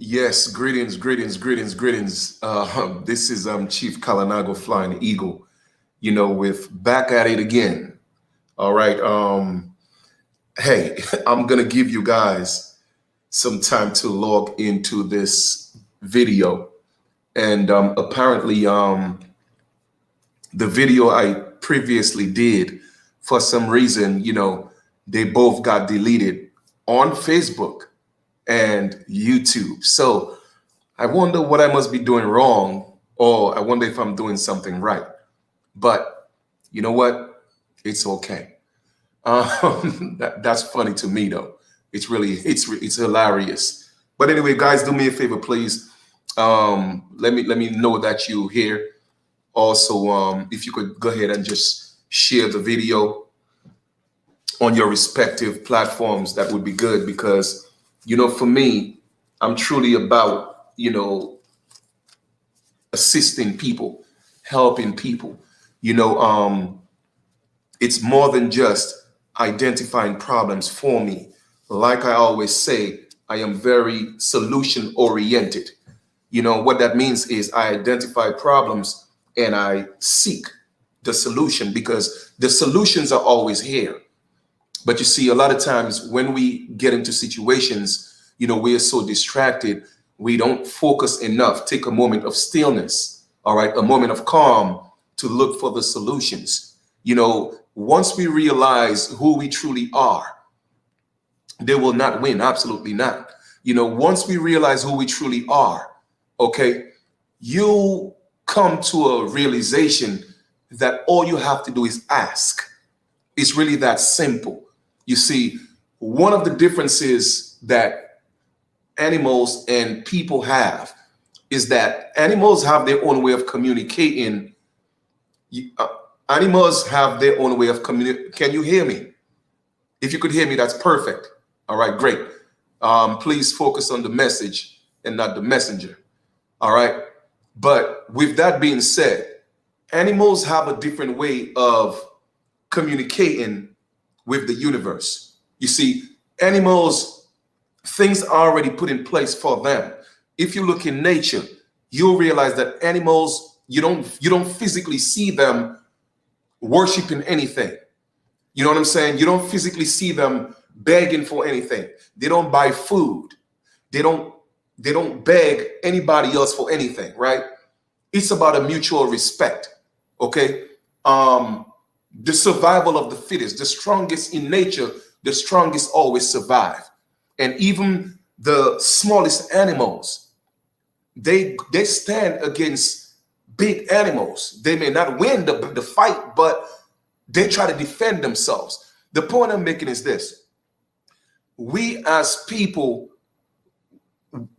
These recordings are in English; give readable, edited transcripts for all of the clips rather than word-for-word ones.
Yes, greetings, greetings, greetings, greetings. This is Chief Kalanago Flying Eagle, with back at it again. All right. Hey, I'm gonna give you guys some time to log into this video. And apparently, the video I previously did, for some reason, they both got deleted on Facebook and YouTube. So I wonder what I must be doing wrong, or I wonder if I'm doing something right. But you know what? It's okay. That's funny to me, though. It's hilarious. But anyway, guys, do me a favor, please. Let me know that you here. Also, if you could go ahead and just share the video on your respective platforms, that would be good because, for me, I'm truly about, assisting people, helping people. It's more than just identifying problems for me. Like I always say, I am very solution oriented. What that means is I identify problems and I seek the solution because the solutions are always here. But you see, a lot of times when we get into situations, we are so distracted, we don't focus enough, take a moment of stillness, all right, a moment of calm to look for the solutions. Once we realize who we truly are, they will not win. Absolutely not. Once we realize who we truly are, okay, you come to a realization that all you have to do is ask. It's really that simple. You see, one of the differences that animals and people have is that animals have their own way of communicating. Animals have their own way of communicating. Can you hear me? If you could hear me, that's perfect. All right, great. Please focus on the message and not the messenger. All right. But with that being said, animals have a different way of communicating with the universe. You see, animals, things are already put in place for them. If you look in nature, you'll realize that animals, you don't physically see them worshiping anything. You know what I'm saying? You don't physically see them begging for anything. They don't buy food. They don't beg anybody else for anything, right? It's about a mutual respect, okay? The survival of the fittest, the strongest in nature, the strongest always survive. And even the smallest animals, they stand against big animals. They may not win the fight, but they try to defend themselves. The point I'm making is this. We as people,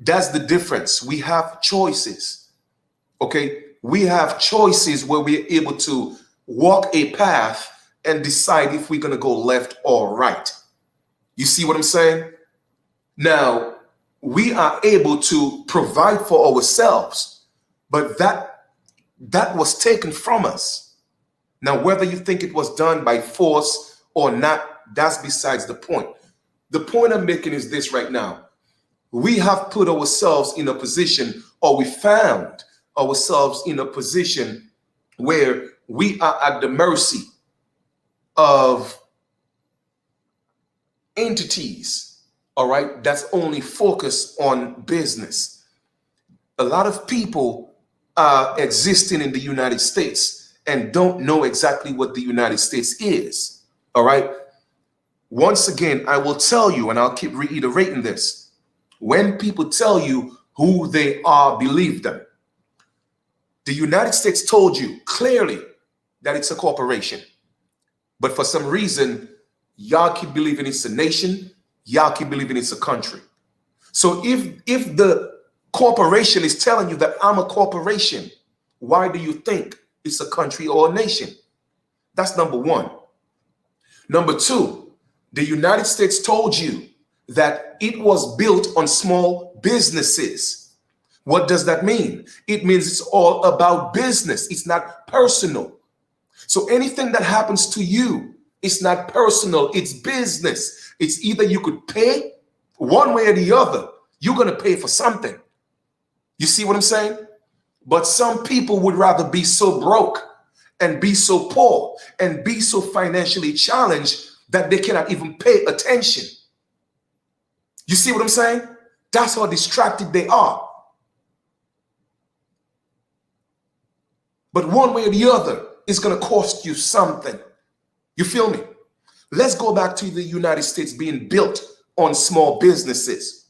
that's the difference. We have choices, okay? We have choices where we're able to walk a path and decide if we're going to go left or right. You see what I'm saying? Now, we are able to provide for ourselves, but that was taken from us. Now, whether you think it was done by force or not, that's besides the point. The point I'm making is this right now. We have put ourselves in a position, or we found ourselves in a position where we are at the mercy of entities, all right, that's only focused on business. A lot of people are existing in the United States and don't know exactly what the United States is, all right? Once again, I will tell you, and I'll keep reiterating this. When people tell you who they are, believe them. The United States told you clearly that it's a corporation. But for some reason, y'all keep believing it's a nation. Y'all keep believing it's a country. So if the corporation is telling you that I'm a corporation, why do you think it's a country or a nation? That's number one. Number two, the United States told you that it was built on small businesses. What does that mean? It means it's all about business. It's not personal. So anything that happens to you, it's not personal, it's business. It's either you could pay one way or the other. You're going to pay for something. You see what I'm saying? But some people would rather be so broke and be so poor and be so financially challenged that they cannot even pay attention. You see what I'm saying? That's how distracted they are. But one way or the other, it's going to cost you something. You feel me? Let's go back to the United States being built on small businesses.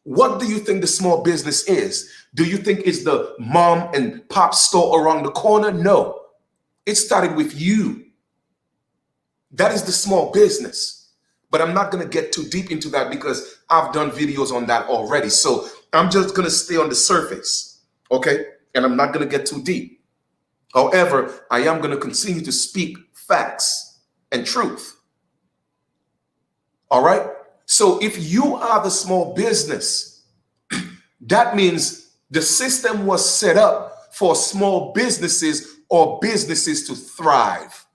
What do you think the small business is? Do you think it's the mom and pop store around the corner? No. It started with you. That is the small business. But I'm not going to get too deep into that because I've done videos on that already. So I'm just going to stay on the surface. Okay? And I'm not going to get too deep. However, I am going to continue to speak facts and truth. All right? So if you are the small business, that means the system was set up for small businesses or businesses to thrive,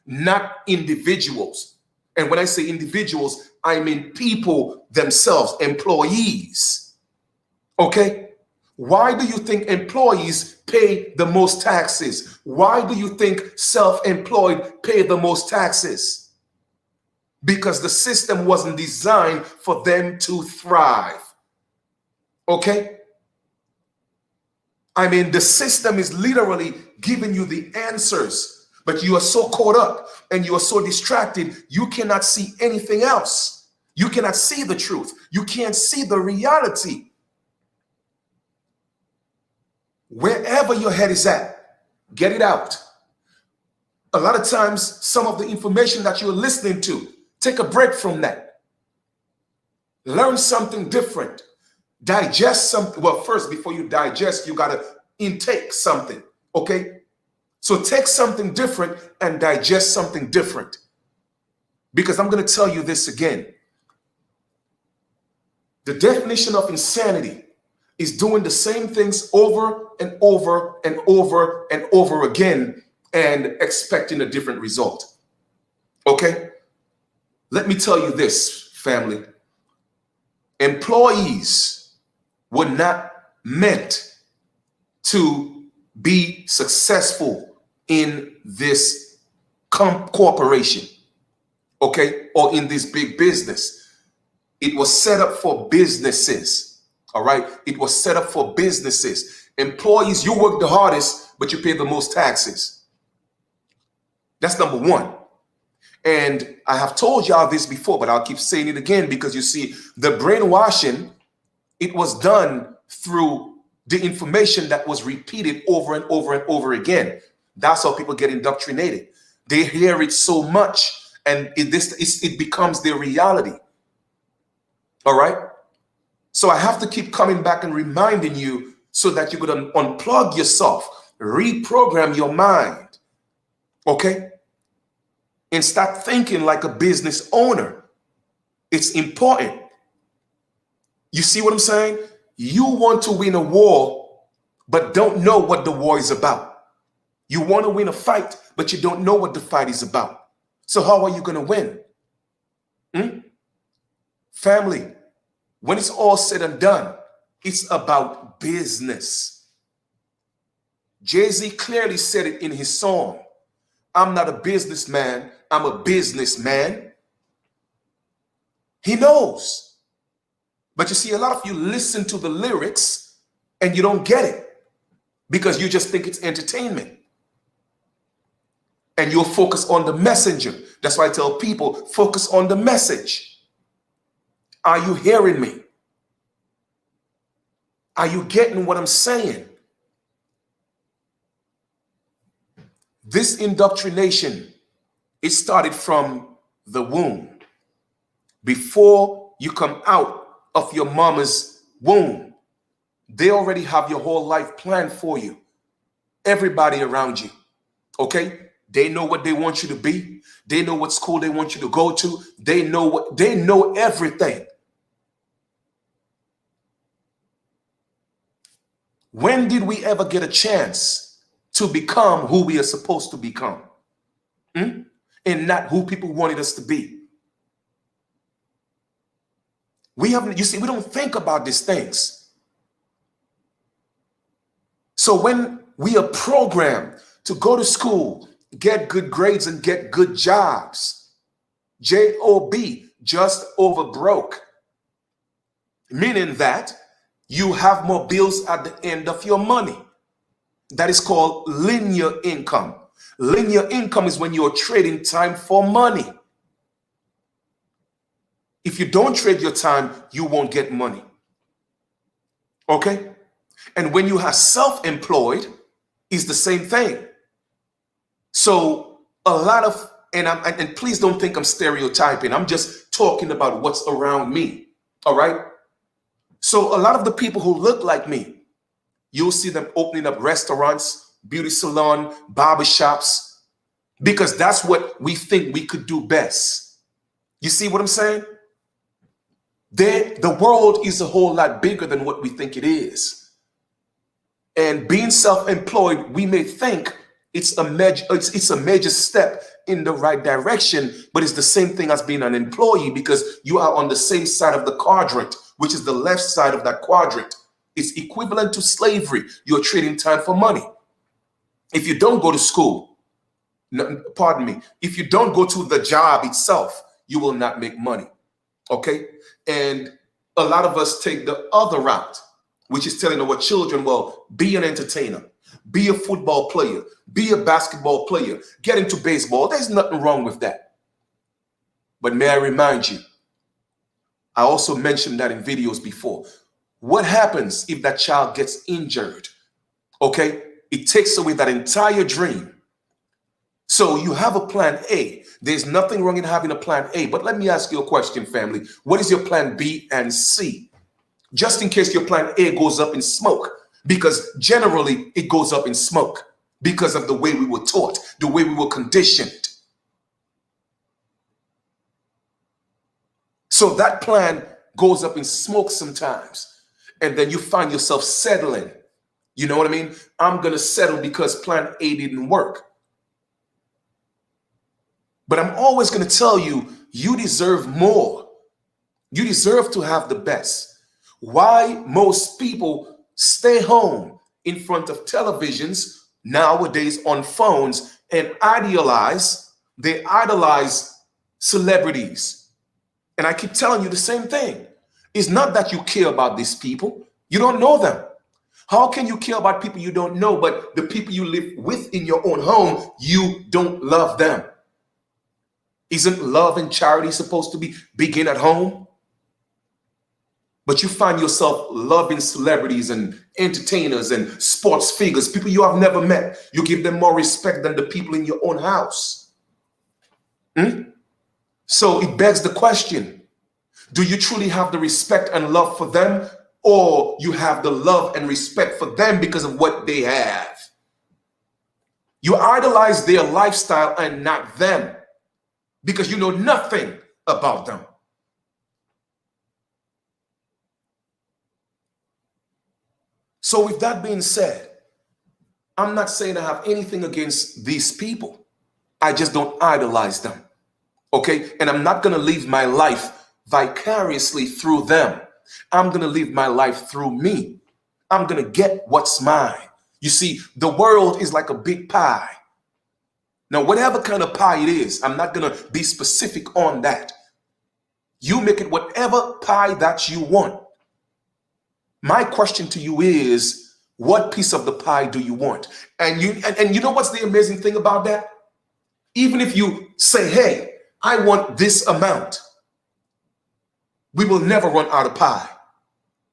not individuals. And when I say individuals, I mean people themselves, employees. Okay? Why do you think employees pay the most taxes? Why do you think self-employed pay the most taxes? Because the system wasn't designed for them to thrive. Okay? I mean, the system is literally giving you the answers, but you are so caught up and you are so distracted, you cannot see anything else. You cannot see the truth. You can't see the reality. Wherever your head is at, get it out. A lot of times, some of the information that you're listening to, take a break from that. Learn something different. Digest something. Well, first, before you digest, you got to intake something. Okay? So take something different and digest something different. Because I'm going to tell you this again. The definition of insanity is doing the same things over and over and over and over again and expecting a different result. Okay? Let me tell you this, family. Employees were not meant to be successful in this corporation, okay, or in this big business. It was set up for businesses, all right? It was set up for businesses. Employees, you work the hardest, but you pay the most taxes. That's number one. And I have told y'all this before, but I'll keep saying it again because you see, the brainwashing, it was done through the information that was repeated over and over and over again. That's how people get indoctrinated. They hear it so much and it becomes their reality. All right? So I have to keep coming back and reminding you so that you could unplug yourself, reprogram your mind. Okay? And start thinking like a business owner. It's important. You see what I'm saying? You want to win a war, but don't know what the war is about. You want to win a fight, but you don't know what the fight is about. So how are you going to win? Family, when it's all said and done, it's about business. Jay-Z clearly said it in his song. I'm not a businessman, I'm a businessman. He knows. But you see, a lot of you listen to the lyrics and you don't get it because you just think it's entertainment. And you'll focus on the messenger. That's why I tell people, focus on the message. Are you hearing me? Are you getting what I'm saying? This indoctrination, it started from the womb. Before you come out of your mama's womb, they already have your whole life planned for you. Everybody around you, okay? They know what they want you to be. They know what school they want you to go to. They know everything. When did we ever get a chance to become who we are supposed to become? And not who people wanted us to be. You see, we don't think about these things. So when we are programmed to go to school, get good grades, and get good jobs, J-O-B, just over broke, meaning that you have more bills at the end of your money. That is called linear income. Linear income is when you're trading time for money. If you don't trade your time, you won't get money. Okay? And when you are self-employed, it's the same thing. So a lot of, and please don't think I'm stereotyping. I'm just talking about what's around me. All right? So a lot of the people who look like me, you'll see them opening up restaurants, beauty salon, barbershops, because that's what we think we could do best. You see what I'm saying? The world is a whole lot bigger than what we think it is. And being self-employed, we may think it's a major step in the right direction, but it's the same thing as being an employee, because you are on the same side of the quadrant, which is the left side of that quadrant. It's equivalent to slavery. You're trading time for money. If you don't go to school, pardon me, if you don't go to the job itself, you will not make money. Okay? And a lot of us take the other route, which is telling our children, well, be an entertainer, be a football player, be a basketball player, get into baseball. There's nothing wrong with that. But may I remind you, I also mentioned that in videos before. What happens if that child gets injured? Okay? It takes away that entire dream. So you have a plan A. There's nothing wrong in having a plan A. But let me ask you a question, family. What is your plan B and C? Just in case your plan A goes up in smoke, because generally it goes up in smoke because of the way we were taught, the way we were conditioned. So that plan goes up in smoke sometimes, and then you find yourself settling. You know what I mean? I'm going to settle because plan A didn't work. But I'm always going to tell you, you deserve more. You deserve to have the best. Why most people stay home in front of televisions nowadays, on phones, and they idolize celebrities. And I keep telling you the same thing. It's not that you care about these people. You don't know them. How can you care about people you don't know, but the people you live with in your own home, you don't love them? Isn't love and charity supposed to begin at home? But you find yourself loving celebrities and entertainers and sports figures, people you have never met. You give them more respect than the people in your own house. So it begs the question, do you truly have the respect and love for them, or you have the love and respect for them because of what they have? You idolize their lifestyle and not them, because you know nothing about them. So with that being said, I'm not saying I have anything against these people. I just don't idolize them. Okay? And I'm not going to live my life vicariously through them. I'm going to live my life through me. I'm going to get what's mine. You see, the world is like a big pie. Now, whatever kind of pie it is, I'm not going to be specific on that. You make it whatever pie that you want. My question to you is, what piece of the pie do you want? And you know what's the amazing thing about that? Even if you say, hey, I want this amount, we will never run out of pie.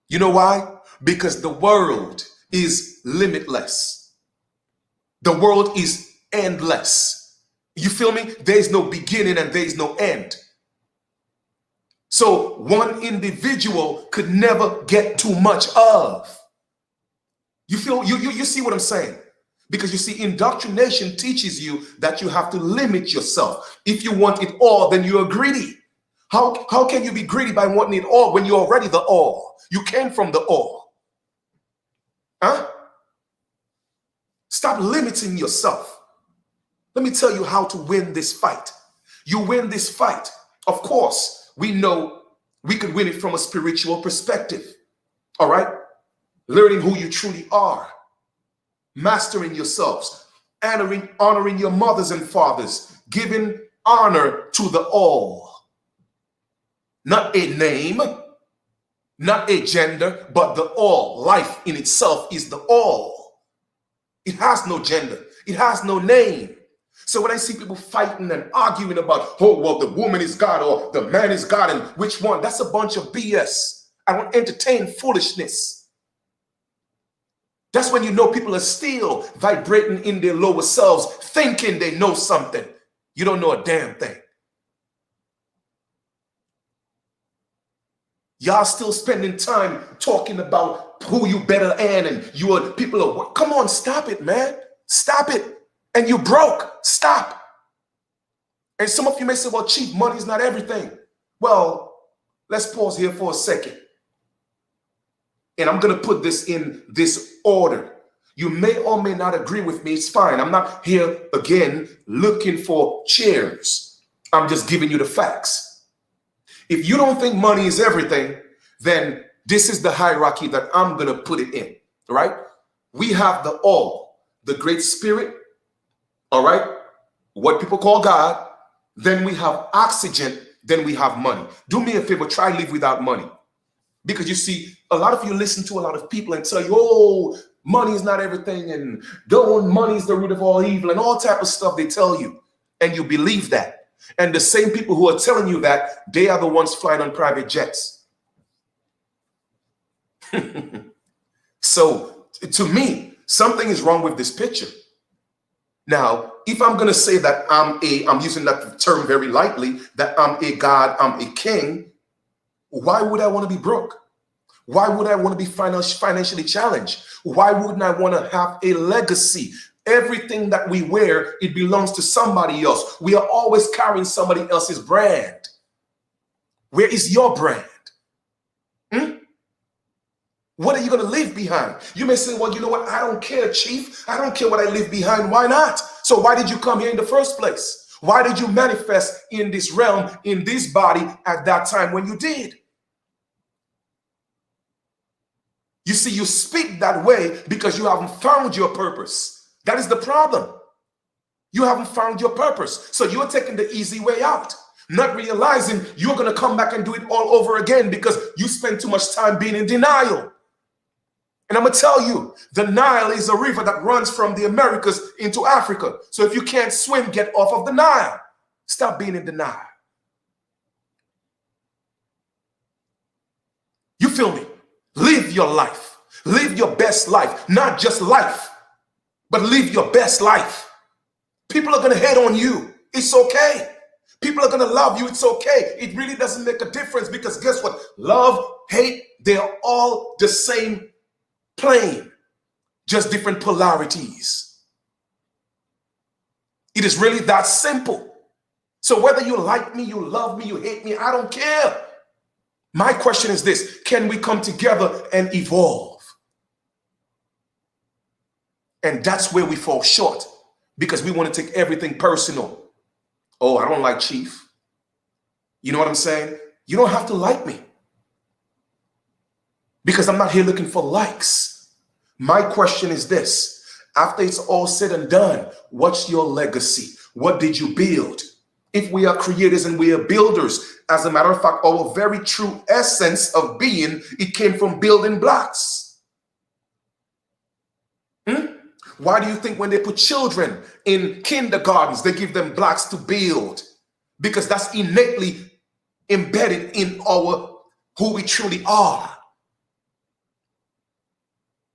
You know why? Because the world is limitless. The world is endless. You feel me? There's no beginning and there's no end. So one individual could never get too much of. You see what I'm saying? Because you see, indoctrination teaches you that you have to limit yourself. If you want it all, then you're greedy. How can you be greedy by wanting it all when you're already the all? You came from the all. Huh? Stop limiting yourself. Let me tell you how to win this fight. You win this fight. Of course, we know We could win it from a spiritual perspective. All right? Learning who you truly are, mastering yourselves, honoring your mothers and fathers, giving honor to the all. Not a name, not a gender, but the all. Life in itself is the all. It has no gender. It has no name. So when I see people fighting and arguing about, oh, well, the woman is God or the man is God and which one, that's a bunch of BS. I don't entertain foolishness. That's when you know people are still vibrating in their lower selves, thinking they know something. You don't know a damn thing. Y'all still spending time talking about who you better and you are people are, come on, stop it, man. Stop it. And you broke. Stop. And some of you may say, well, Chief, money is not everything. Well, let's pause here for a second. And I'm going to put this in this order. You may or may not agree with me. It's fine. I'm not here again looking for chairs. I'm just giving you the facts. If you don't think money is everything, then this is the hierarchy that I'm going to put it in, right? We have the all, the great spirit, all right? What people call God. Then we have oxygen. Then we have money. Do me a favor, try live without money. Because you see, a lot of you listen to a lot of people and tell you, oh, money is not everything and don't money is the root of all evil and all type of stuff they tell you. And you believe that. And the same people who are telling you that, they are the ones flying on private jets. So to me, something is wrong with this picture. Now, if I'm going to say that I'm using that term very lightly, that I'm a God, I'm a king, why would I want to be broke? Why would I want to be financially challenged? Why wouldn't I want to have a legacy? Everything that we wear, it belongs to somebody else. We are always carrying somebody else's brand. Where is your brand? What are you going to leave behind? You may say, well, you know what? I don't care, Chief. I don't care what I leave behind. Why not? So why did you come here in the first place? Why did you manifest in this realm, in this body at that time when you did? You see, you speak that way because you haven't found your purpose. That is the problem. You haven't found your purpose. So you're taking the easy way out, not realizing you're going to come back and do it all over again because you spend too much time being in denial. And I'm going to tell you, the Nile is a river that runs from the Americas into Africa. So if you can't swim, get off of the Nile. Stop being in denial. You feel me? Live your life. Live your best life. Not just life, but live your best life. People are going to hate on you. It's okay. People are going to love you. It's okay. It really doesn't make a difference because guess what? Love, hate, they're all the same plane, just different polarities. It is really that simple. So whether you like me, you love me, you hate me, I don't care. My question is this: can we come together and evolve? And that's where we fall short because we want to take everything personal. Oh, I don't like Chief. You know what I'm saying? You don't have to like me because I'm not here looking for likes. My question is this: after it's all said and done, what's your legacy? What did you build? If we are creators and we are builders, as a matter of fact, our very true essence of being, it came from building blocks. Why do you think when they put children in kindergartens, they give them blocks to build? Because that's innately embedded in our who we truly are.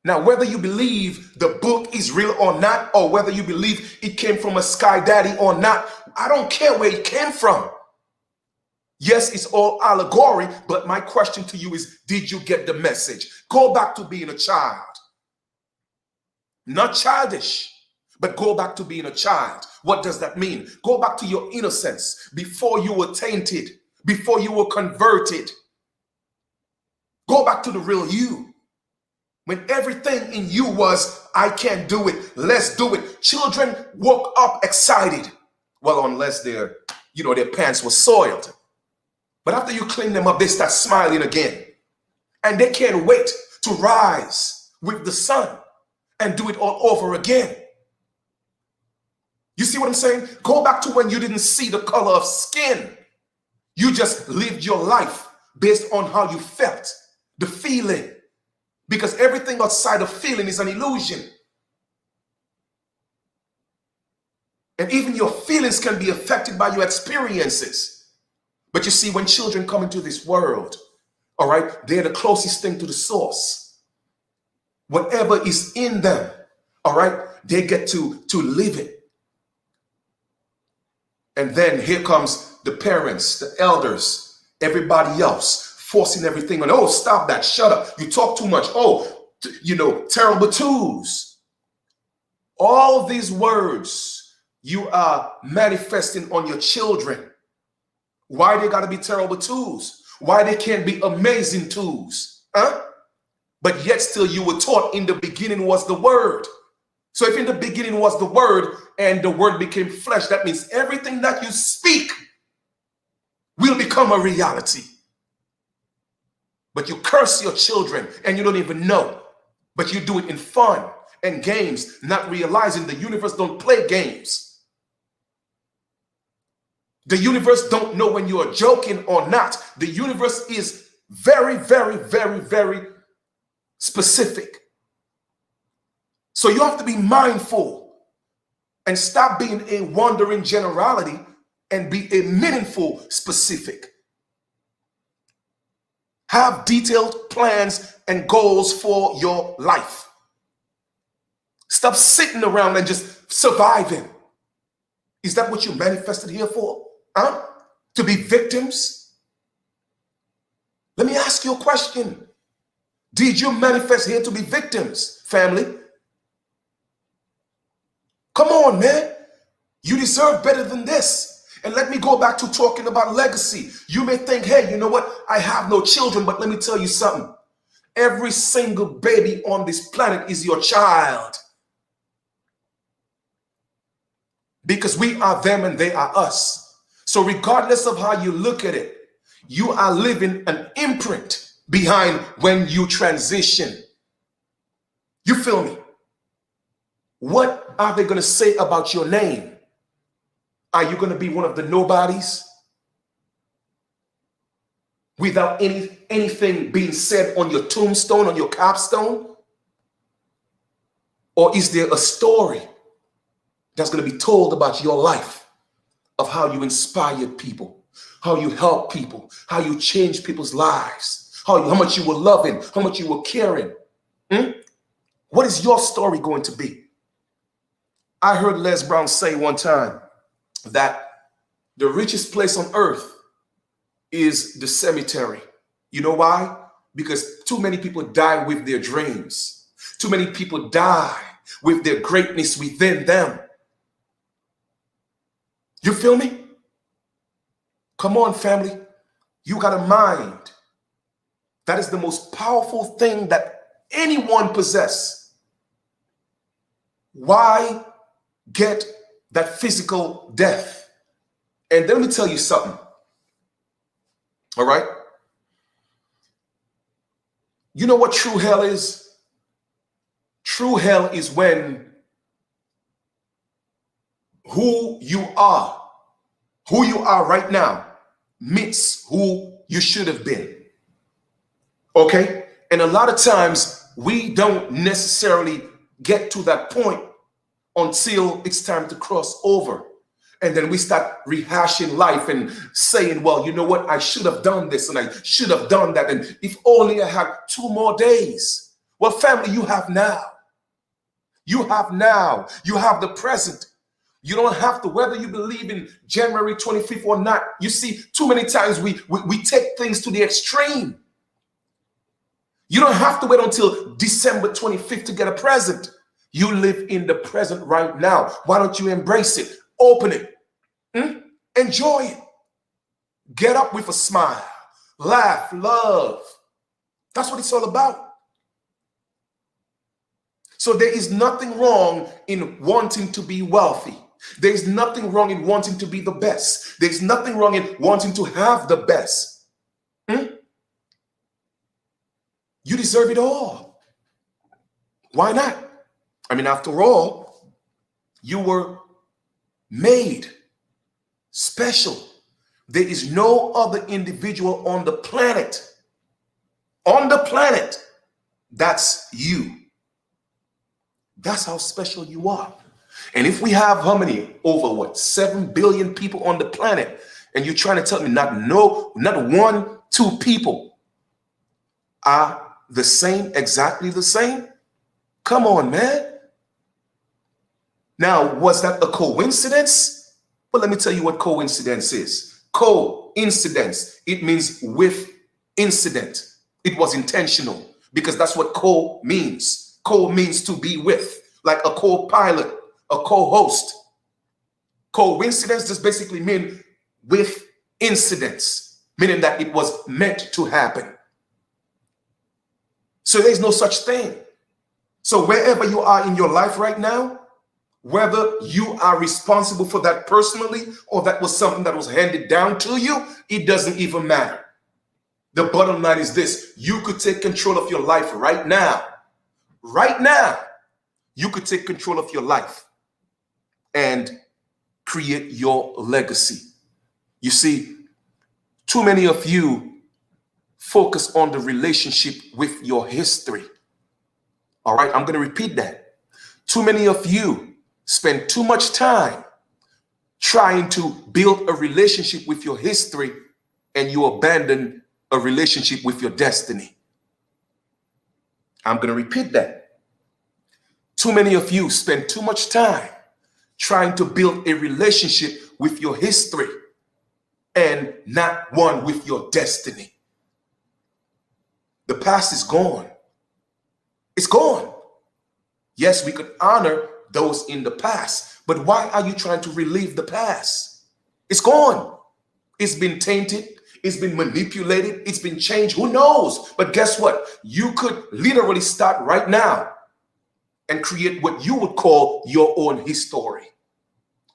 Now, whether you believe the book is real or not, or whether you believe it came from a sky daddy or not, I don't care where it came from. Yes, it's all allegory, but my question to you is, did you get the message? Go back to being a child. Not childish, but go back to being a child. What does that mean? Go back to your innocence before you were tainted, before you were converted. Go back to the real you. When everything in you was, I can't do it, let's do it. Children woke up excited. Well, unless their pants were soiled. But after you clean them up, they start smiling again. And they can't wait to rise with the sun and do it all over again. You see what I'm saying? Go back to when you didn't see the color of skin. You just lived your life based on how you felt, the feeling. Because everything outside of feeling is an illusion. And even your feelings can be affected by your experiences. But you see, when children come into this world, all right, they're the closest thing to the source. Whatever is in them, all right, they get to live it. And then here comes the parents, the elders, everybody else forcing everything on. Oh, stop that. Shut up. You talk too much. Oh, terrible twos. All these words you are manifesting on your children. Why they got to be terrible twos? Why they can't be amazing twos? Huh? But yet still you were taught in the beginning was the word. So if in the beginning was the word and the word became flesh, that means everything that you speak will become a reality. But you curse your children and you don't even know. But you do it in fun and games, not realizing the universe don't play games. The universe don't know when you are joking or not. The universe is very, very, very, very specific. So you have to be mindful and stop being a wandering generality and be a meaningful specific. Have detailed plans and goals for your life. Stop sitting around and just surviving. Is that what you manifested here for? Huh? To be victims? Let me ask you a question. Did you manifest here to be victims, family? Come on, man. You deserve better than this. And let me go back to talking about legacy. You may think, hey, you know what? I have no children, but let me tell you something. Every single baby on this planet is your child. Because we are them and they are us. So regardless of how you look at it, you are living an imprint behind when you transition. You feel me? What are they going to say about your name? Are you going to be one of the nobodies? Without anything being said on your tombstone, on your capstone? Or is there a story that's going to be told about your life? Of how you inspired people, how you helped people, how you changed people's lives, how much you were loving, how much you were caring. What is your story going to be? I heard Les Brown say one time that the richest place on earth is the cemetery. You know why? Because too many people die with their dreams. Too many people die with their greatness within them. You feel me? Come on, family. You got a mind. That is the most powerful thing that anyone possesses. Why get that physical death? And let me tell you something. All right? You know what true hell is? True hell is when who you are right now meets who you should have been. Okay? And a lot of times we don't necessarily get to that point until it's time to cross over. And then we start rehashing life and saying, well, you know what? I should have done this and I should have done that. And if only I had 2 more days. Well, family, you have now. You have now. You have the present. You don't have to, whether you believe in January 25th or not. You see, too many times we take things to the extreme. You don't have to wait until December 25th to get a present. You live in the present right now. Why don't you embrace it? Open it. Enjoy it. Get up with a smile. Laugh, love. That's what it's all about. So there is nothing wrong in wanting to be wealthy. There's nothing wrong in wanting to be the best. There's nothing wrong in wanting to have the best. You deserve it all. Why not? I mean, after all, you were made special. There is no other individual on the planet, that's you. That's how special you are. And if we have how many? Over what? 7 billion people on the planet. And you're trying to tell me not 1, 2 people are the same, exactly the same? Come on, man. Now, was that a coincidence? Well, let me tell you what coincidence is. Coincidence, it means with incident. It was intentional because that's what co means. Co means to be with, like a co-pilot, a co-host. Coincidence just basically mean with incidents, meaning that it was meant to happen. So there's no such thing. So wherever you are in your life right now, whether you are responsible for that personally or that was something that was handed down to you, it doesn't even matter. The bottom line is this: you could take control of your life right now. Right now, you could take control of your life and create your legacy. You see, too many of you focus on the relationship with your history. All right, I'm going to repeat that. Too many of you spend too much time trying to build a relationship with your history, and you abandon a relationship with your destiny. I'm going to repeat that. Too many of you spend too much time trying to build a relationship with your history and not one with your destiny. The past is gone. It's gone. Yes, we could honor those in the past, but why are you trying to relive the past? It's gone. It's been tainted. It's been manipulated. It's been changed. Who knows? But guess what? You could literally start right now and create what you would call your own history,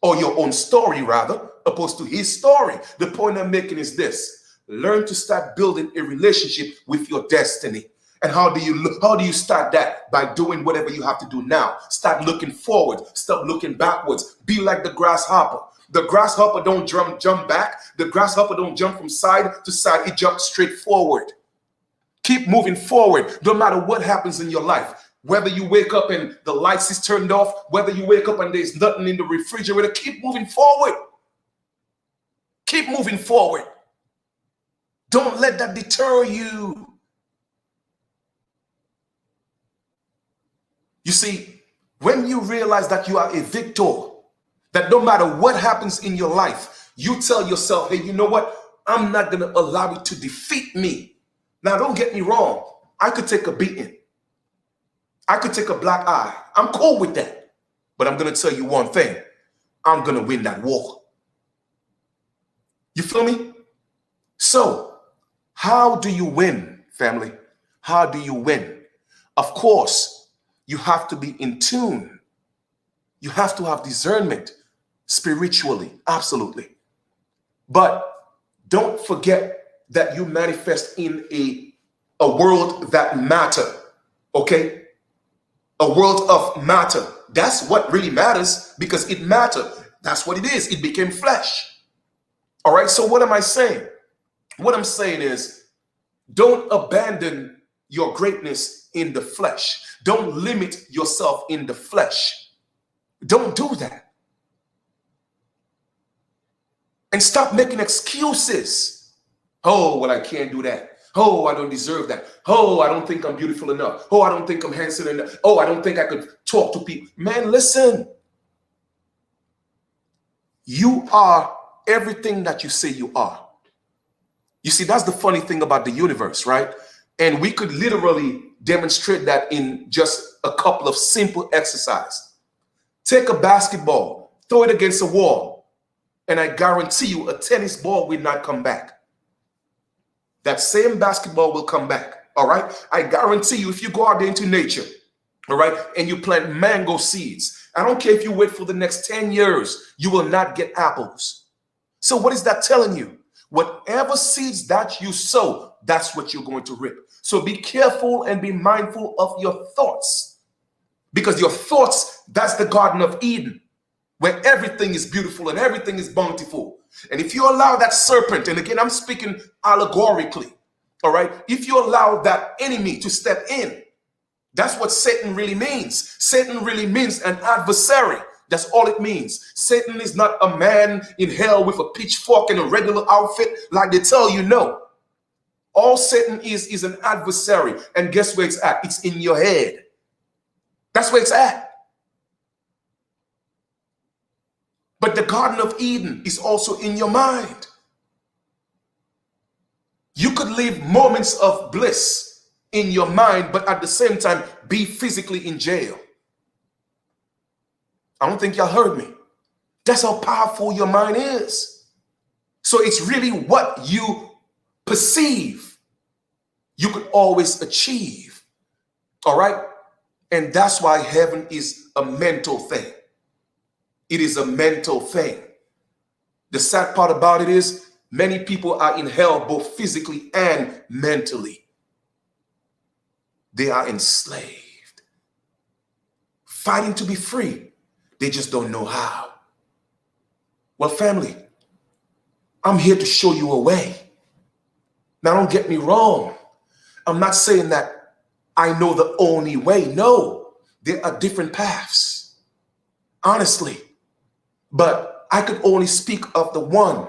or your own story rather, opposed to his story. The point I'm making is this: learn to start building a relationship with your destiny. And how do you start that? By doing whatever you have to do now. Start looking forward. Stop looking backwards. Be like the grasshopper. The grasshopper don't jump back. The grasshopper don't jump from side to side. It jumps straight forward. Keep moving forward, no matter what happens in your life. Whether you wake up and the lights is turned off, whether you wake up and there's nothing in the refrigerator, keep moving forward. Keep moving forward. Don't let that deter you. You see, when you realize that you are a victor, that no matter what happens in your life, you tell yourself, hey, you know what? I'm not going to allow it to defeat me. Now, don't get me wrong. I could take a beating. I could take a black eye. I'm cool with that. But I'm going to tell you one thing. I'm going to win that war. You feel me? So, how do you win, family? How do you win? Of course, you have to be in tune. You have to have discernment spiritually, absolutely. But don't forget that you manifest in a world that matter, okay? A world of matter. That's what really matters, because it mattered. That's what it is. It became flesh. All right, so what am I saying? What I'm saying is, don't abandon your greatness in the flesh. Don't limit yourself in the flesh. Don't do that. And stop making excuses. Oh, well, I can't do that. Oh, I don't deserve that. Oh, I don't think I'm beautiful enough. Oh, I don't think I'm handsome enough. Oh, I don't think I could talk to people. Man, listen. You are everything that you say you are. You see, that's the funny thing about the universe, right? And we could literally demonstrate that in just a couple of simple exercises. Take a basketball, throw it against a wall, and I guarantee you a tennis ball will not come back. That same basketball will come back, all right? I guarantee you, if you go out there into nature, all right, and you plant mango seeds, I don't care if you wait for the next 10 years, you will not get apples. So what is that telling you? Whatever seeds that you sow, that's what you're going to reap. So be careful and be mindful of your thoughts, because your thoughts, that's the Garden of Eden, where everything is beautiful and everything is bountiful. And if you allow that serpent, and again, I'm speaking allegorically, all right, if you allow that enemy to step in, that's what Satan really means. Satan really means an adversary. That's all it means. Satan is not a man in hell with a pitchfork and a regular outfit like they tell you. No. All Satan is an adversary. And guess where it's at? It's in your head. That's where it's at. But the Garden of Eden is also in your mind. You could live moments of bliss in your mind, but at the same time, be physically in jail. I don't think y'all heard me. That's how powerful your mind is. So it's really what you perceive, you could always achieve. All right? And that's why heaven is a mental thing. It is a mental thing. The sad part about it is many people are in hell both physically and mentally. They are enslaved, fighting to be free. They just don't know how. Well, family, I'm here to show you a way. Now, don't get me wrong. I'm not saying that I know the only way. No, there are different paths, honestly. But I could only speak of the one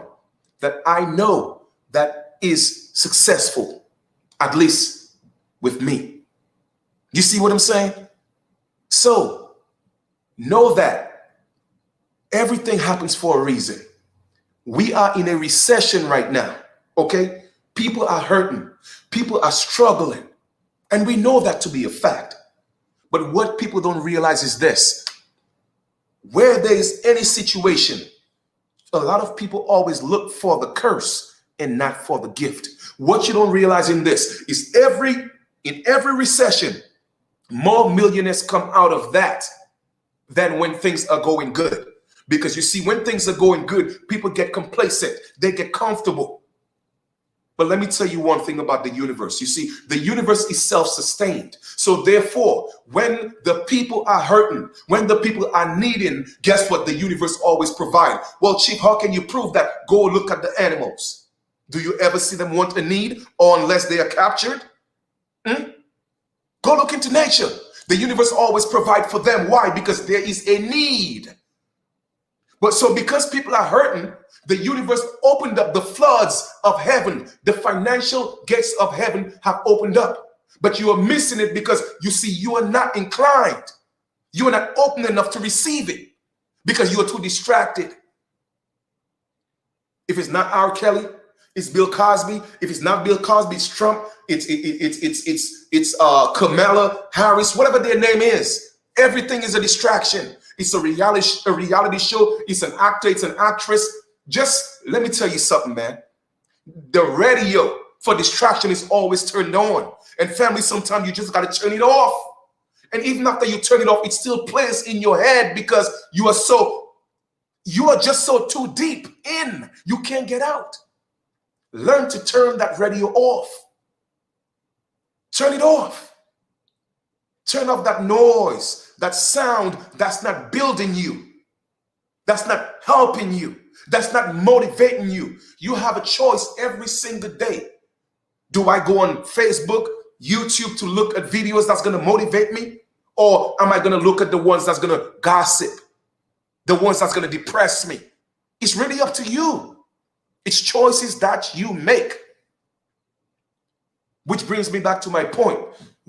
that I know that is successful, at least with me. You see what I'm saying? So, know that everything happens for a reason. We are in a recession right now, okay? People are hurting. People are struggling. And we know that to be a fact. But what people don't realize is this. Where there is any situation, a lot of people always look for the curse and not for the gift. What you don't realize in this is in every recession, more millionaires come out of that than when things are going good. Because you see, when things are going good, people get complacent. They get comfortable. But let me tell you one thing about the universe. You see, the universe is self-sustained. So therefore, when the people are hurting, when the people are needing, guess what? The universe always provides. Well, Chief, how can you prove that? Go look at the animals. Do you ever see them want a need, or unless they are captured? Go look into nature. The universe always provides for them. Why? Because there is a need. But so because people are hurting, the universe opened up the floods of heaven. The financial gates of heaven have opened up. But you are missing it because you see, you are not inclined. You are not open enough to receive it because you are too distracted. If it's not R. Kelly, it's Bill Cosby. If it's not Bill Cosby, it's Trump. It's Kamala Harris, whatever their name is. Everything is a distraction. It's a reality show. It's an actor. It's an actress. Just let me tell you something, man. The radio for distraction is always turned on. And family, sometimes you just got to turn it off. And even after you turn it off, it still plays in your head because you are just so too deep in. You can't get out. Learn to turn that radio off. Turn it off. Turn off that noise, that sound that's not building you, that's not helping you, that's not motivating you. You have a choice every single day. Do I go on Facebook, YouTube to look at videos that's going to motivate me? Or am I going to look at the ones that's going to gossip, the ones that's going to depress me? It's really up to you. It's choices that you make. Which brings me back to my point.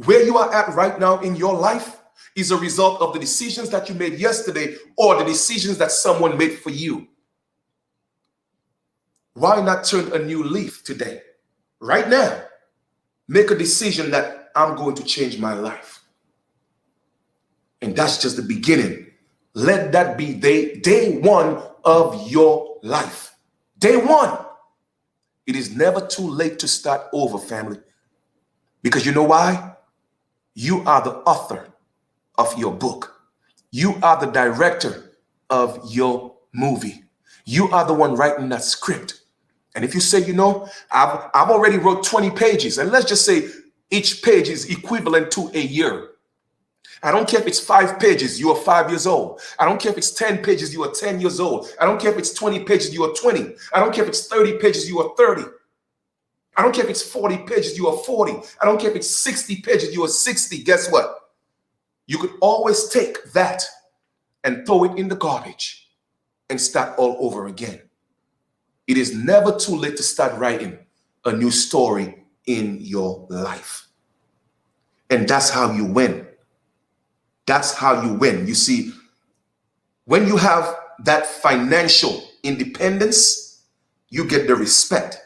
Where you are at right now in your life is a result of the decisions that you made yesterday or the decisions that someone made for you. Why not turn a new leaf today? Right now, make a decision that I'm going to change my life. And that's just the beginning. Let that be day one of your life. Day one. It is never too late to start over, family. Because you know why? You are the author of your book. You are the director of your movie. You are the one writing that script. And if you say, you know, I've already wrote 20 pages, and let's just say each page is equivalent to a year. I don't care if it's 5 pages, you are 5 years old. I don't care if it's 10 pages, you are 10 years old. I don't care if it's 20 pages, you are 20. I don't care if it's 30 pages, you are 30. I don't care if it's 40 pages, you are 40. I don't care if it's 60 pages, you are 60. Guess what? You could always take that and throw it in the garbage and start all over again. It is never too late to start writing a new story in your life. And that's how you win. That's how you win. You see, when you have that financial independence, you get the respect.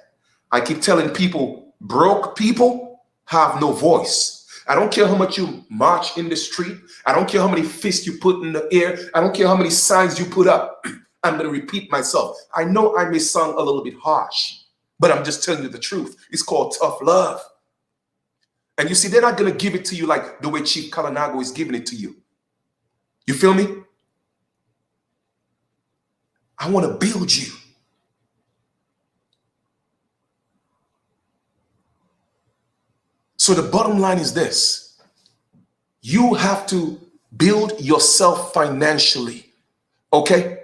I keep telling people, broke people have no voice. I don't care how much you march in the street. I don't care how many fists you put in the air. I don't care how many signs you put up. I'm going to repeat myself. I know I may sound a little bit harsh, but I'm just telling you the truth. It's called tough love. And you see, they're not going to give it to you like the way Chief Kalanago is giving it to you. You feel me? I want to build you. So the bottom line is this. You have to build yourself financially. Okay?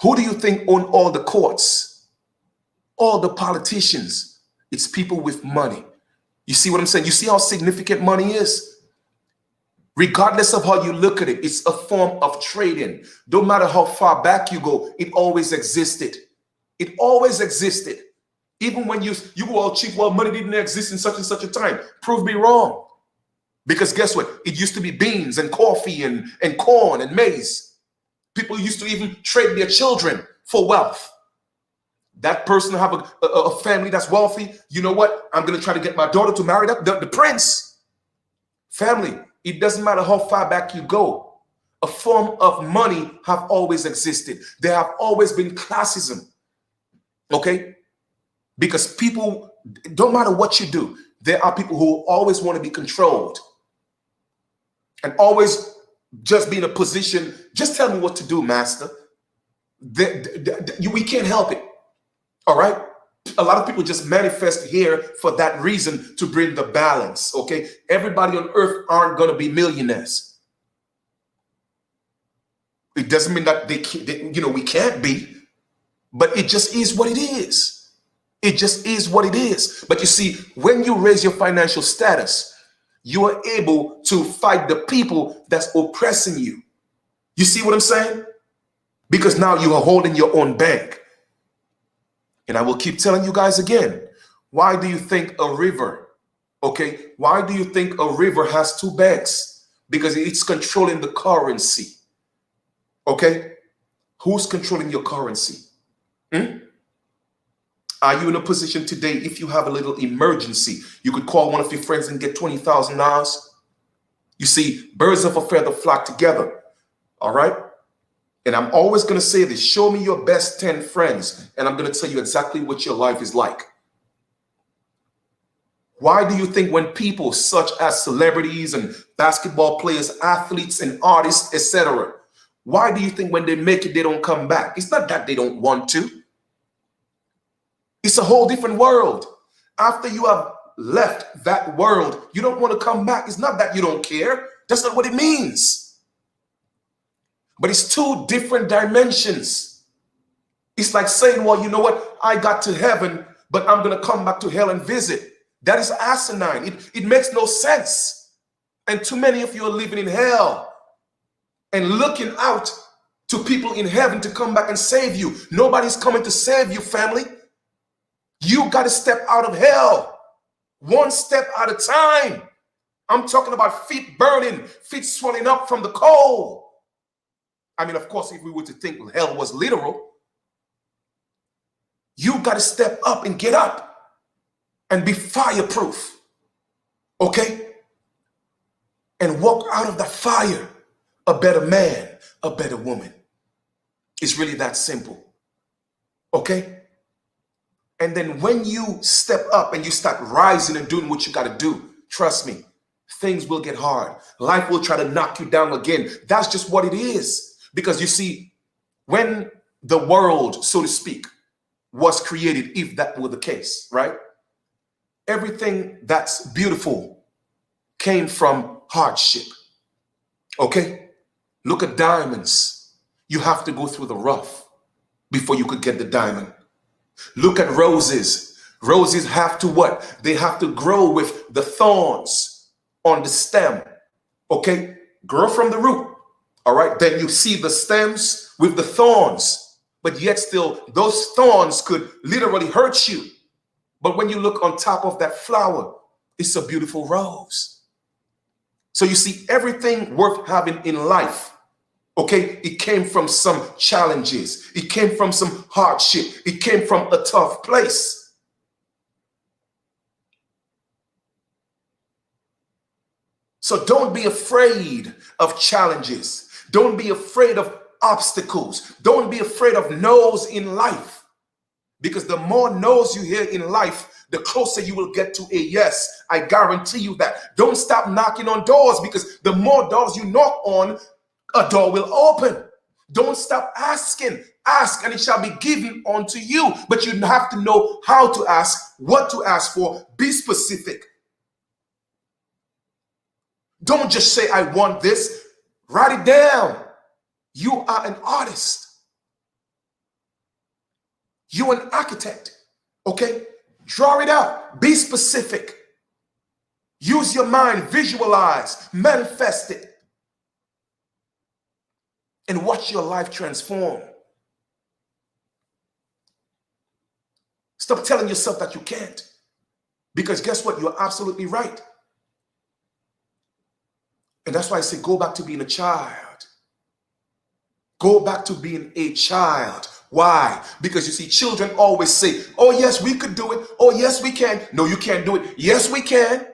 Who do you think own all the courts? All the politicians. It's people with money. You see what I'm saying? You see how significant money is? Regardless of how you look at it, it's a form of trading. No matter how far back you go, it always existed. It always existed. Even when you go all cheap, well, money didn't exist in such and such a time. Prove me wrong. Because guess what? It used to be beans and coffee and corn and maize. People used to even trade their children for wealth. That person have a family that's wealthy. You know what? I'm going to try to get my daughter to marry the prince. Family, it doesn't matter how far back you go. A form of money have always existed. There have always been classism. Okay? Because people, don't matter what you do, there are people who always want to be controlled and always just be in a position, just tell me what to do, master. We can't help it. All right? A lot of people just manifest here for that reason, to bring the balance. Okay? Everybody on earth aren't going to be millionaires. It doesn't mean that we can't be, but it just is what it is. It just is what it is. But you see, when you raise your financial status, you are able to fight the people that's oppressing you. You see what I'm saying? Because now you are holding your own bank. And I will keep telling you guys again, why do you think a river, okay? Why do you think a river has 2 banks? Because it's controlling the currency. Okay? Who's controlling your currency? Are you in a position today, if you have a little emergency, you could call one of your friends and get $20,000? You see, birds of a feather flock together. All right? And I'm always going to say this. Show me your best 10 friends, and I'm going to tell you exactly what your life is like. Why do you think when people such as celebrities and basketball players, athletes and artists, etc., why do you think when they make it, they don't come back? It's not that they don't want to. It's a whole different world. After you have left that world, you don't want to come back. It's not that you don't care. That's not what it means. But it's 2 different dimensions. It's like saying, well, you know what? I got to heaven, but I'm going to come back to hell and visit. That is asinine. It makes no sense. And too many of you are living in hell and looking out to people in heaven to come back and save you. Nobody's coming to save you, family. You got to step out of hell, 1 step at a time. I'm talking about feet burning, feet swelling up from the cold. I mean, of course, if we were to think hell was literal, you got to step up and get up and be fireproof, okay? And walk out of that fire a better man, a better woman. It's really that simple, okay? And then when you step up and you start rising and doing what you got to do, trust me, things will get hard. Life will try to knock you down again. That's just what it is. Because you see, when the world, so to speak, was created, if that were the case, right? Everything that's beautiful came from hardship. Okay? Look at diamonds. You have to go through the rough before you could get the diamond. Look at roses. Roses have to what? They have to grow with the thorns on the stem. Okay? Grow from the root. All right? Then you see the stems with the thorns. But yet still, those thorns could literally hurt you. But when you look on top of that flower, it's a beautiful rose. So you see, everything worth having in life, okay, it came from some challenges. It came from some hardship. It came from a tough place. So don't be afraid of challenges. Don't be afraid of obstacles. Don't be afraid of no's in life. Because the more no's you hear in life, the closer you will get to a yes. I guarantee you that. Don't stop knocking on doors, because the more doors you knock on, a door will open. Don't stop asking. Ask and it shall be given unto you. But you have to know how to ask, what to ask for. Be specific. Don't just say, I want this. Write it down. You are an artist. You're an architect. Okay? Draw it out. Be specific. Use your mind. Visualize. Manifest it. And watch your life transform. Stop telling yourself that you can't. Because guess what? You're absolutely right. And that's why I say go back to being a child. Go back to being a child. Why? Because you see, children always say, oh yes, we could do it. Oh yes, we can. No, you can't do it. Yes, we can.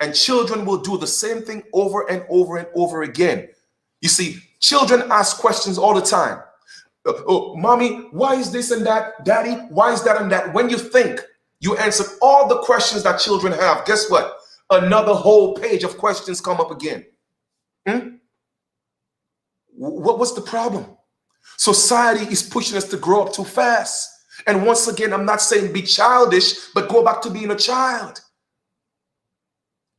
And children will do the same thing over and over and over again. You see, children ask questions all the time. Oh, mommy, why is this and that? Daddy, why is that and that? When you think you answer all the questions that children have, guess what? Another whole page of questions come up again. What's the problem? Society is pushing us to grow up too fast. And once again, I'm not saying be childish, but go back to being a child.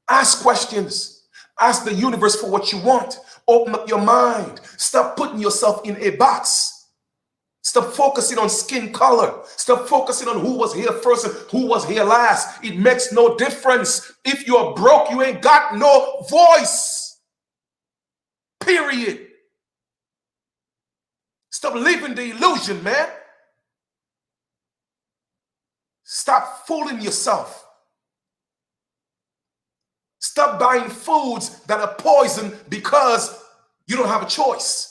Ask questions. Ask the universe for what you want. Open up your mind. Stop putting yourself in a box. Stop focusing on skin color. Stop focusing on who was here first and who was here last. It makes no difference. If you're broke, you ain't got no voice. Period. Stop living the illusion, man. Stop fooling yourself. Stop buying foods that are poison because you don't have a choice.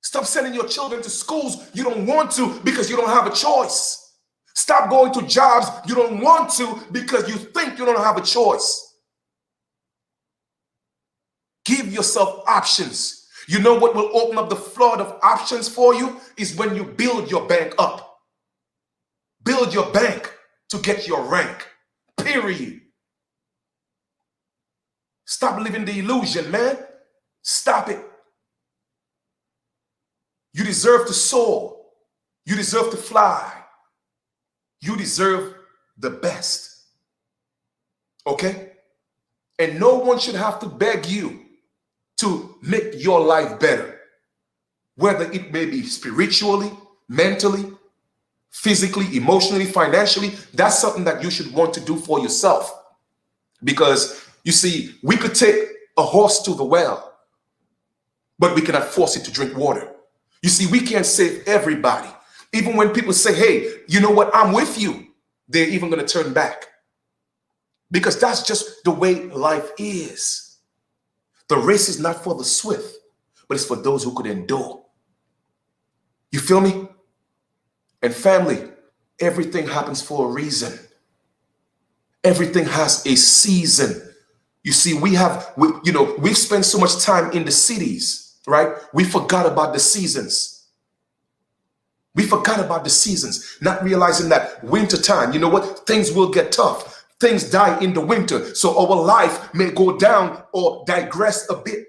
Stop sending your children to schools you don't want to because you don't have a choice. Stop going to jobs you don't want to because you think you don't have a choice. Give yourself options. You know what will open up the flood of options for you is when you build your bank up. Build your bank to get your rank. Period. Stop living the illusion, man. Stop it. You deserve to soar. You deserve to fly. You deserve the best. Okay? And no one should have to beg you to make your life better. Whether it may be spiritually, mentally, physically, emotionally, financially, that's something that you should want to do for yourself. Because you see, we could take a horse to the well, but we cannot force it to drink water. You see, we can't save everybody. Even when people say, hey, you know what, I'm with you, they're even going to turn back. Because that's just the way life is. The race is not for the swift, but it's for those who could endure. You feel me? And family, everything happens for a reason. Everything has a season. You see, we've spent so much time in the cities, right? We forgot about the seasons. We forgot about the seasons, not realizing that winter time, you know what? Things will get tough. Things die in the winter. So our life may go down or digress a bit.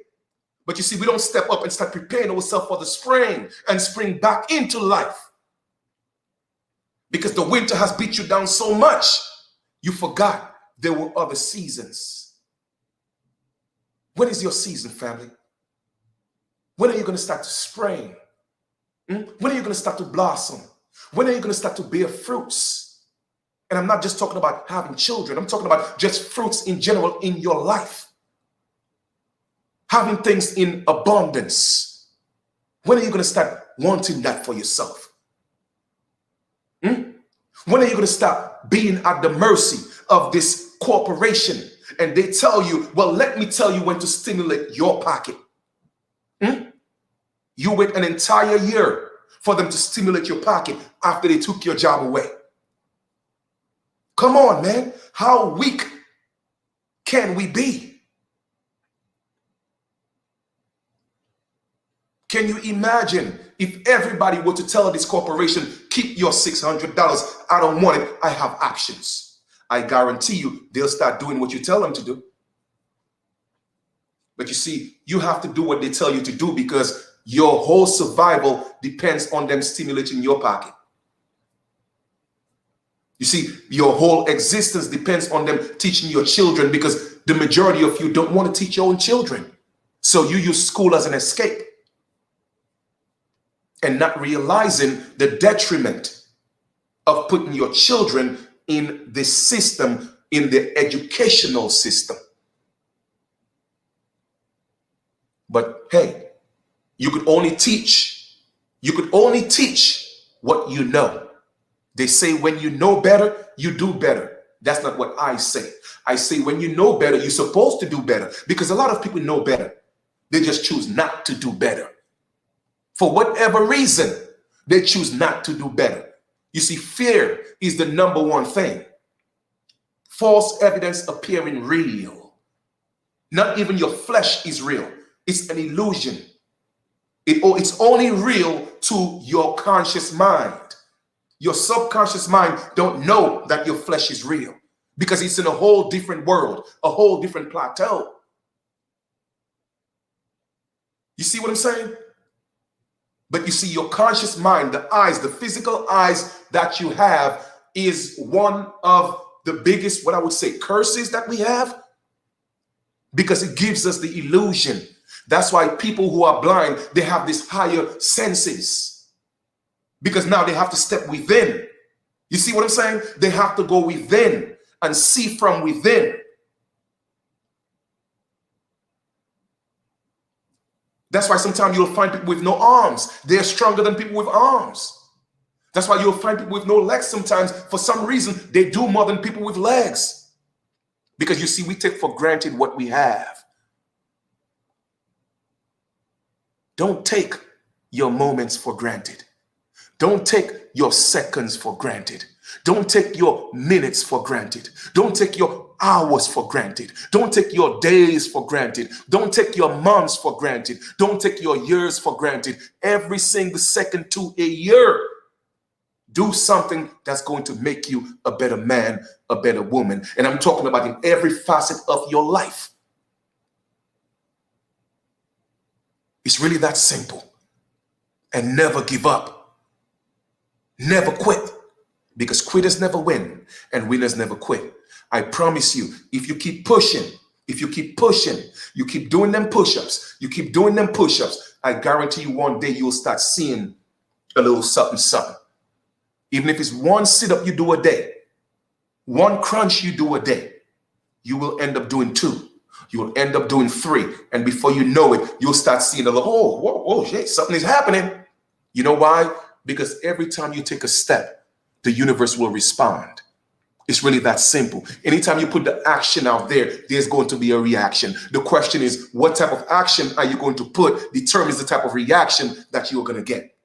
But you see, we don't step up and start preparing ourselves for the spring and spring back into life. Because the winter has beat you down so much, you forgot there were other seasons. When is your season, family? When are you going to start to spring? When are you going to start to blossom? When are you going to start to bear fruits? And I'm not just talking about having children. I'm talking about just fruits in general in your life. Having things in abundance. When are you going to start wanting that for yourself? When are you going to stop being at the mercy of this corporation and they tell you, well, let me tell you when to stimulate your pocket? You wait an entire year for them to stimulate your pocket after they took your job away. Come on, man. How weak can we be? Can you imagine if everybody were to tell this corporation, keep your $600, I don't want it, I have options. I guarantee you they'll start doing what you tell them to do. But you see, you have to do what they tell you to do because your whole survival depends on them stimulating your pocket. You see, your whole existence depends on them teaching your children because the majority of you don't want to teach your own children. So you use school as an escape and not realizing the detriment of putting your children in this system, in the educational system. But hey, you could only teach what you know. They say when you know better, you do better. That's not what I say. I say when you know better, you're supposed to do better because a lot of people know better. They just choose not to do better. For whatever reason, they choose not to do better. You see, fear is the number one thing. False evidence appearing real. Not even your flesh is real. It's an illusion. It's only real to your conscious mind. Your subconscious mind don't know that your flesh is real because it's in a whole different world, a whole different plateau. You see what I'm saying? But you see, your conscious mind, the eyes, the physical eyes that you have is one of the biggest, what I would say, curses that we have because it gives us the illusion. That's why people who are blind, they have these higher senses because now they have to step within. You see what I'm saying? They have to go within and see from within. That's why sometimes you'll find people with no arms. They're stronger than people with arms. That's why you'll find people with no legs sometimes. For some reason, they do more than people with legs. Because you see, we take for granted what we have. Don't take your moments for granted. Don't take your seconds for granted. Don't take your minutes for granted. Don't take your hours for granted. Don't take your days for granted. Don't take your months for granted. Don't take your years for granted. Every single second to a year, do something that's going to make you a better man, a better woman. And I'm talking about in every facet of your life. It's really that simple. And never give up. Never quit. Because quitters never win and winners never quit. I promise you, if you keep pushing, you keep doing them push-ups, I guarantee you one day you'll start seeing a little something, something. Even if it's one sit-up you do a day, one crunch you do a day, you will end up doing 2. You will end up doing 3. And before you know it, you'll start seeing a little, whoa, shit, something is happening. You know why? Because every time you take a step, the universe will respond. It's really that simple. Anytime you put the action out there, there's going to be a reaction. The question is, what type of action are you going to put determines the type of reaction that you're going to get.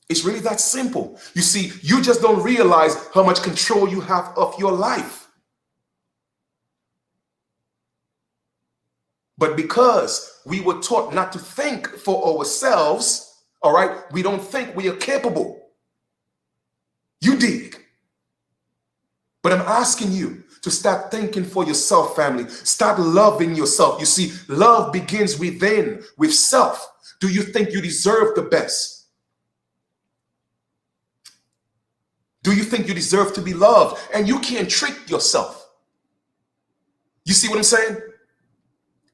It's really that simple. You see, you just don't realize how much control you have of your life. But because we were taught not to think for ourselves, all right, we don't think we are capable. You dig? But I'm asking you to start thinking for yourself, family. Start loving yourself. You see, love begins within, with self. Do you think you deserve the best? Do you think you deserve to be loved? And you can't trick yourself. You see what I'm saying?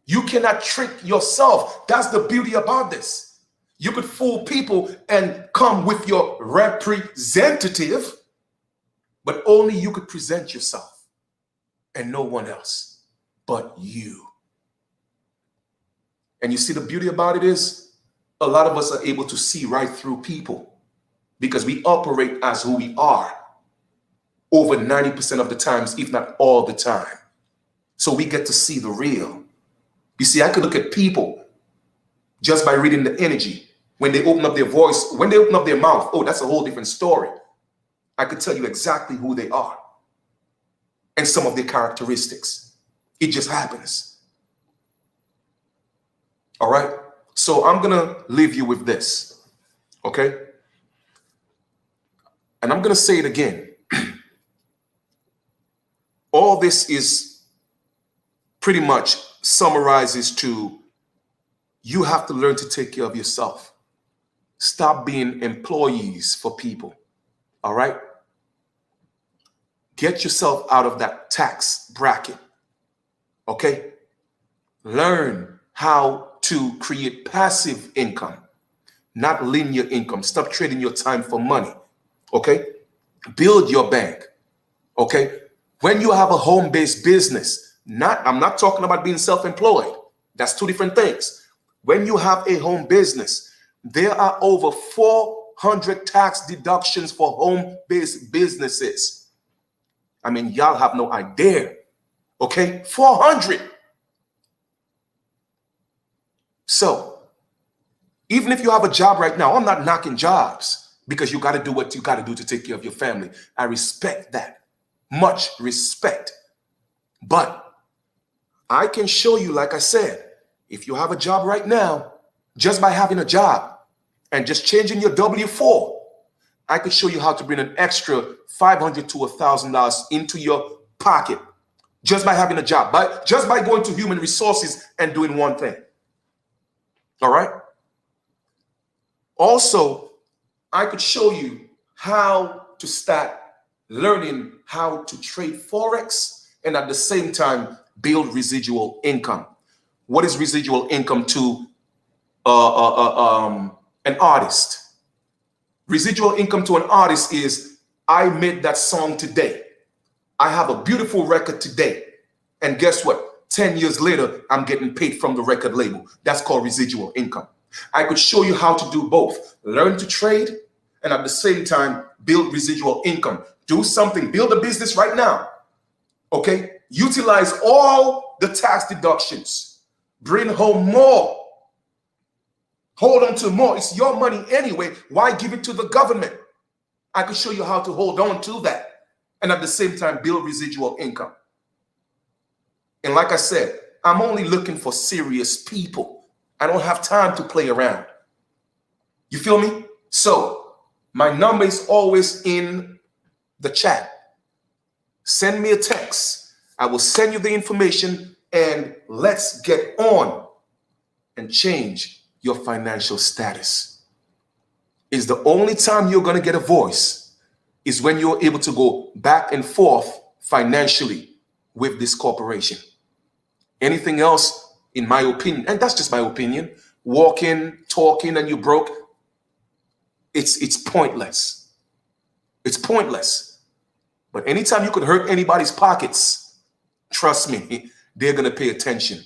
You cannot trick yourself. That's the beauty about this. You could fool people and come with your representative, but only you could present yourself and no one else but you. And you see the beauty about it is a lot of us are able to see right through people because we operate as who we are over 90% of the times, if not all the time. So we get to see the real. You see, I could look at people just by reading the energy. When they open up their voice, when they open up their mouth, oh, that's a whole different story. I could tell you exactly who they are and some of their characteristics. It just happens. All right? So I'm going to leave you with this, okay? And I'm going to say it again. All this is pretty much summarizes to you have to learn to take care of yourself. Stop being employees for people. All right? Get yourself out of that tax bracket. Okay? Learn how to create passive income, not linear income. Stop trading your time for money. Okay? Build your bank. Okay? When you have a home-based business, I'm not talking about being self-employed. That's two different things. When you have a home business, there are over 400 tax deductions for home-based businesses. I mean, y'all have no idea. Okay? 400. So, even if you have a job right now, I'm not knocking jobs because you got to do what you got to do to take care of your family. I respect that. Much respect. But I can show you, like I said, if you have a job right now, just by having a job and just changing your W-4, I could show you how to bring an extra $500 to $1,000 into your pocket just by having a job, just by going to human resources and doing one thing. All right? Also, I could show you how to start learning how to trade Forex and at the same time build residual income. What is residual income to an artist? Residual income to an artist is, I made that song today. I have a beautiful record today. And guess what? 10 years later, I'm getting paid from the record label. That's called residual income. I could show you how to do both. Learn to trade and at the same time, build residual income. Do something, build a business right now. Okay? Utilize all the tax deductions. Bring home more. Hold on to more. It's your money anyway. Why give it to the government? I could show you how to hold on to that and at the same time build residual income. And like I said, I'm only looking for serious people. I don't have time to play around. You feel me? So my number is always in the chat. Send me a text. I will send you the information and let's get on and change your financial status. Is the only time you're going to get a voice is when you're able to go back and forth financially with this corporation. Anything else, in my opinion, and that's just my opinion, walking, talking, and you broke, it's pointless. It's pointless. But anytime you could hurt anybody's pockets, trust me, they're going to pay attention.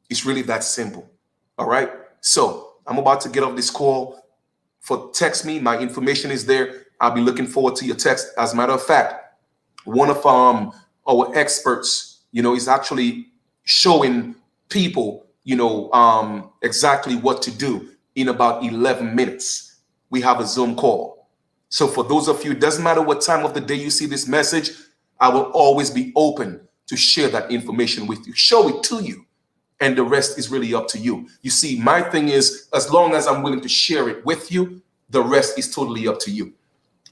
It's really that simple. All right? So I'm about to get off this call. Text me. My information is there. I'll be looking forward to your text. As a matter of fact, one of our experts, is actually showing people, exactly what to do in about 11 minutes. We have a Zoom call. So for those of you, it doesn't matter what time of the day you see this message, I will always be open to share that information with you, show it to you, and the rest is really up to you. You see, my thing is, as long as I'm willing to share it with you, the rest is totally up to you.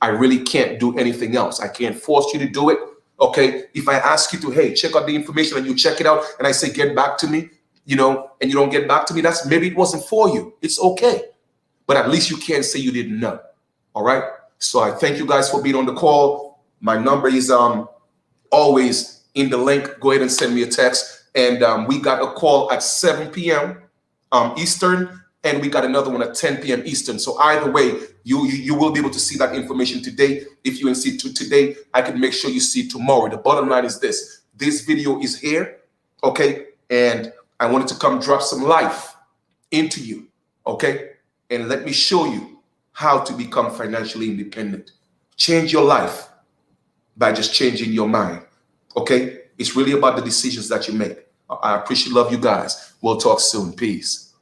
I really can't do anything else. I can't force you to do it. Okay, if I ask you to, hey, check out the information and you check it out, and I say, get back to me, and you don't get back to me, that's maybe it wasn't for you. It's okay. But at least you can't say you didn't know. All right. So I thank you guys for being on the call. My number is always in the link. Go ahead and send me a text. And we got a call at 7 p.m. Eastern, and we got another one at 10 p.m. Eastern. So either way, you will be able to see that information today. If you didn't see it today, I can make sure you see it tomorrow. The bottom line is this. This video is here, okay? And I wanted to come drop some life into you, okay? And let me show you how to become financially independent. Change your life by just changing your mind, okay? It's really about the decisions that you make. I appreciate, love you guys. We'll talk soon. Peace.